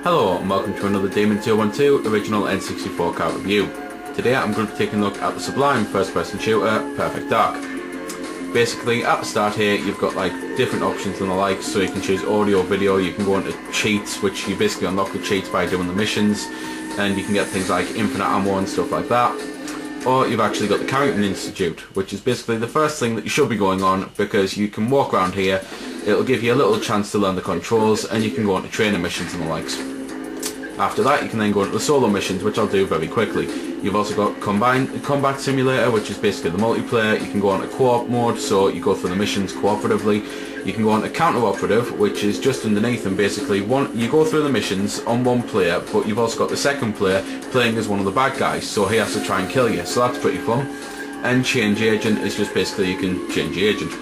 Hello and welcome to another Demon 212 original N64 card review. Today I'm going to be taking a look at the sublime first person shooter Perfect Dark. Basically at the start here you've got like different options and the like, so you can choose audio, video, you can go into cheats, which you basically unlock the cheats by doing the missions, and you can get things like infinite ammo and stuff like that. Or you've actually got the Caravan Institute, which is basically the first thing that you should be going on, because you can walk around here, it'll give you a little chance to learn the controls, and you can go on to training missions and the likes. After that you can then go into the solo missions, which I'll do very quickly. You've also got Combat Simulator, which is basically the multiplayer. You can go on to co-op mode, so you go through the missions cooperatively. You can go on to counter-operative, which is just underneath, and basically you go through the missions on one player, but you've also got the second player playing as one of the bad guys, so he has to try and kill you, so that's pretty fun. And Change Agent is just basically you can change the agent.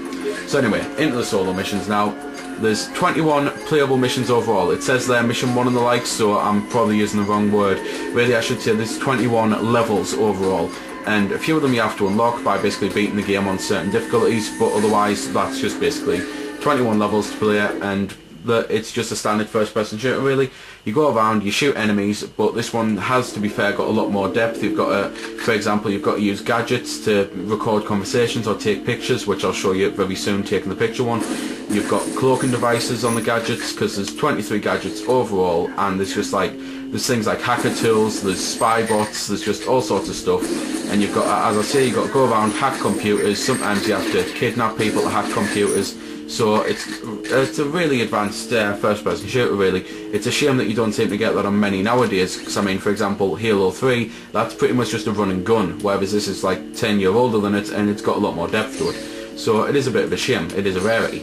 So anyway, into the solo missions now. There's 21 playable missions overall. It says there mission 1 and the like, so I'm probably using the wrong word. Really I should say there's 21 levels overall, and a few of them you have to unlock by basically beating the game on certain difficulties, but otherwise that's just basically 21 levels to play, and it's just a standard first person shooter really. You go around, you shoot enemies, but this one has, to be fair, got a lot more depth. You've got for example, you've got to use gadgets to record conversations or take pictures, which I'll show you very soon, taking the picture one. You've got cloaking devices on the gadgets, because there's 23 gadgets overall, and there's just like, there's things like hacker tools, there's spy bots, there's just all sorts of stuff. And you've got, as I say, you've got to go around, hack computers. Sometimes you have to kidnap people to hack computers. So it's a really advanced first person shooter really. It's a shame that you don't seem to get that on many nowadays, because I mean, for example, Halo 3, that's pretty much just a run and gun, whereas this is like 10 years older than it, and it's got a lot more depth to it. So it is a bit of a shame, it is a rarity.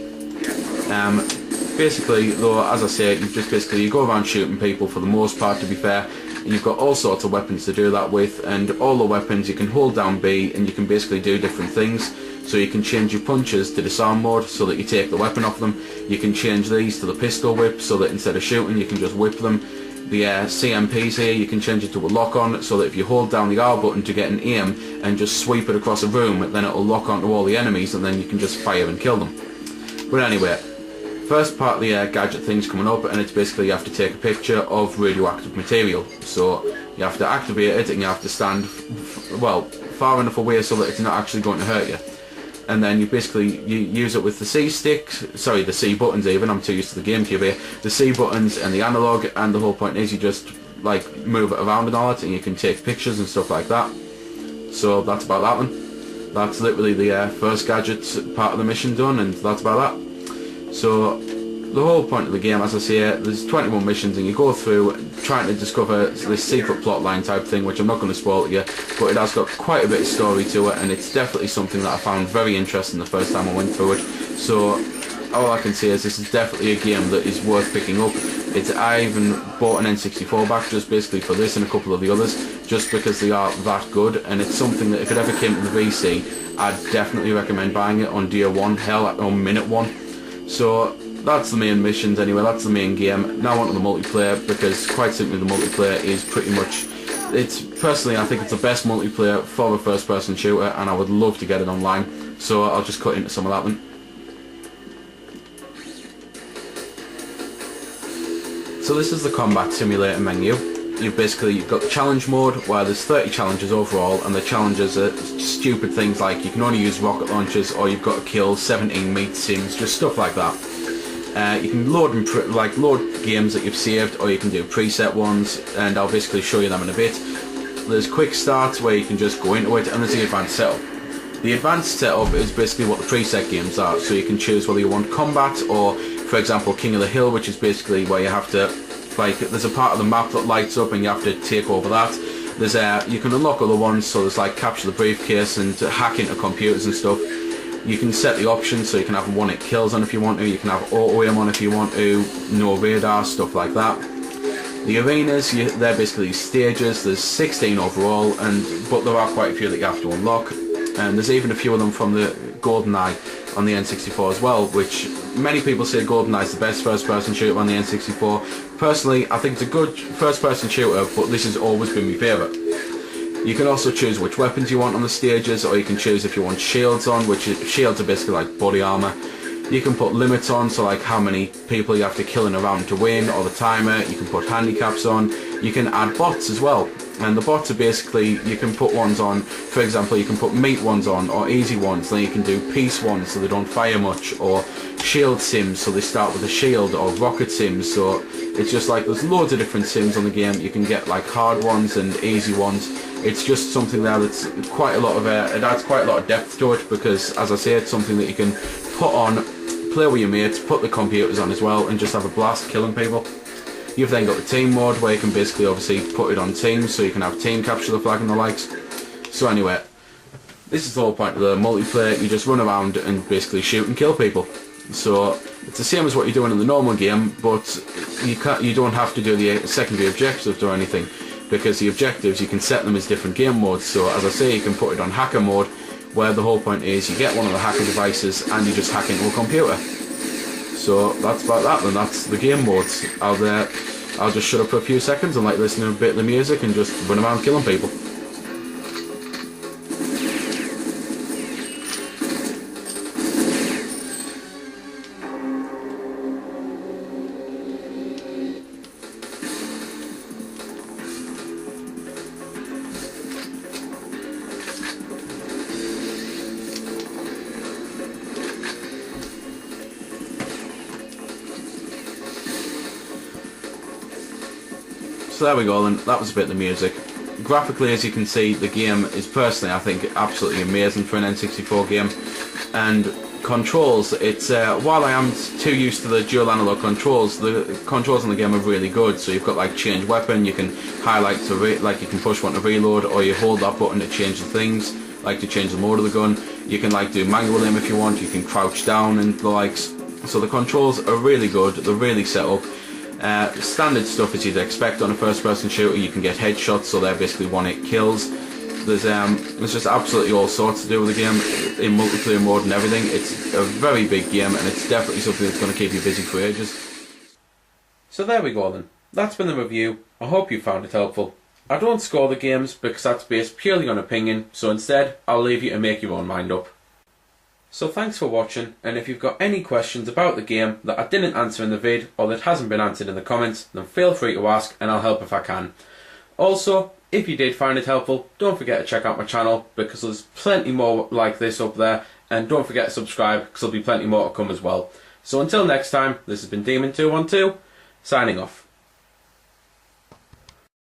Basically though, as I say, you go around shooting people for the most part, to be fair, and you've got all sorts of weapons to do that with, and all the weapons you can hold down B and you can basically do different things. So you can change your punches to disarm mode, so that you take the weapon off them. You can change these to the pistol whip, so that instead of shooting you can just whip them. The CMPs here, you can change it to a lock on, so that if you hold down the R button to get an aim and just sweep it across a room, then it'll lock onto all the enemies, and then you can just fire and kill them. But anyway, first part of the gadget thing's coming up, and it's basically you have to take a picture of radioactive material. So you have to activate it, and you have to stand far enough away so that it's not actually going to hurt you. And then you use it with the C the C buttons even, I'm too used to the GameCube here, the C buttons and the analog, and the whole point is you just like move it around and all that, and you can take pictures and stuff like that. So that's about that one. That's literally the first gadget part of the mission done, and that's about that. So the whole point of the game, as I say, there's 21 missions, and you go through trying to discover this secret plotline type thing, which I'm not going to spoil to you, but it has got quite a bit of story to it, and it's definitely something that I found very interesting the first time I went through it. So all I can say is this is definitely a game that is worth picking up. I even bought an N64 back just basically for this and a couple of the others, just because they are that good, and it's something that if it ever came to the VC, I'd definitely recommend buying it on day 1, hell, on minute 1. So that's the main missions anyway, that's the main game. Now on to the multiplayer, because quite simply the multiplayer is pretty much, personally I think it's the best multiplayer for a first person shooter, and I would love to get it online. So I'll just cut into some of that then. So this is the Combat Simulator menu. You've got the challenge mode, where there's 30 challenges overall, and the challenges are stupid things like you can only use rocket launchers, or you've got to kill 17 meat sims, just stuff like that. You can load games that you've saved, or you can do preset ones, and I'll basically show you them in a bit. There's quick starts where you can just go into it, and there's the advanced setup. The advanced setup is basically what the preset games are, so you can choose whether you want combat, or for example King of the Hill, which is basically where you have to, there's a part of the map that lights up and you have to take over that. There's you can unlock other ones, so there's like capture the briefcase and hack into computers and stuff. You can set the options, so you can have 1-hit kills on if you want to, you can have auto aim on if you want to, no radar, stuff like that. The arenas, they're basically stages. There's 16 overall, but there are quite a few that you have to unlock, and there's even a few of them from the GoldenEye on the N64 as well, which many people say GoldenEye is the best first person shooter on the N64. Personally, I think it's a good first person shooter, but this has always been my favourite. You can also choose which weapons you want on the stages, or you can choose if you want shields on, shields are basically like body armour. You can put limits on, so like how many people you have to kill in a round to win, or the timer. You can put handicaps on. You can add bots as well, and the bots are basically, you can put ones on, for example, you can put meat ones on, or easy ones, then you can do peace ones so they don't fire much, or shield sims so they start with a shield, or rocket sims. So it's just like there's loads of different sims on the game. You can get like hard ones and easy ones. It's just something there that's quite a lot of it adds quite a lot of depth to it, because as I say, it's something that you can put on, play with your mates, put the computers on as well, and just have a blast killing people. You've then got the team mode where you can basically obviously put it on teams, so you can have team capture the flag and the likes. So anyway, this is the whole point of the multiplayer. You just run around and basically shoot and kill people. So it's the same as what you're doing in the normal game, but you don't have to do the secondary objectives or anything, because the objectives, you can set them as different game modes. So as I say, you can put it on hacker mode, where the whole point is you get one of the hacker devices and you just hack into a computer. So that's about that then. That's the game modes. I'll just shut up for a few seconds and like listen to a bit of the music and just run around killing people. So there we go then, that was a bit of the music. Graphically, as you can see, the game is personally, I think, absolutely amazing for an N64 game. And controls, it's while I am too used to the dual analog controls, the controls in the game are really good. So you've got like change weapon, you can highlight to like you can push one to reload, or you hold that button to change the things, like to change the mode of the gun. You can like do manual aim if you want, you can crouch down and the likes. So the controls are really good, they're really set up. Standard stuff as you'd expect on a first-person shooter. You can get headshots, so they're basically one-hit kills. There's just absolutely all sorts to do with the game in multiplayer mode and everything. It's a very big game, and it's definitely something that's going to keep you busy for ages. So there we go then. That's been the review. I hope you found it helpful. I don't score the games because that's based purely on opinion, so instead I'll leave you to make your own mind up. So thanks for watching, and if you've got any questions about the game that I didn't answer in the vid, or that hasn't been answered in the comments, then feel free to ask and I'll help if I can. Also, if you did find it helpful, don't forget to check out my channel, because there's plenty more like this up there, and don't forget to subscribe because there'll be plenty more to come as well. So until next time, this has been Demon212, signing off.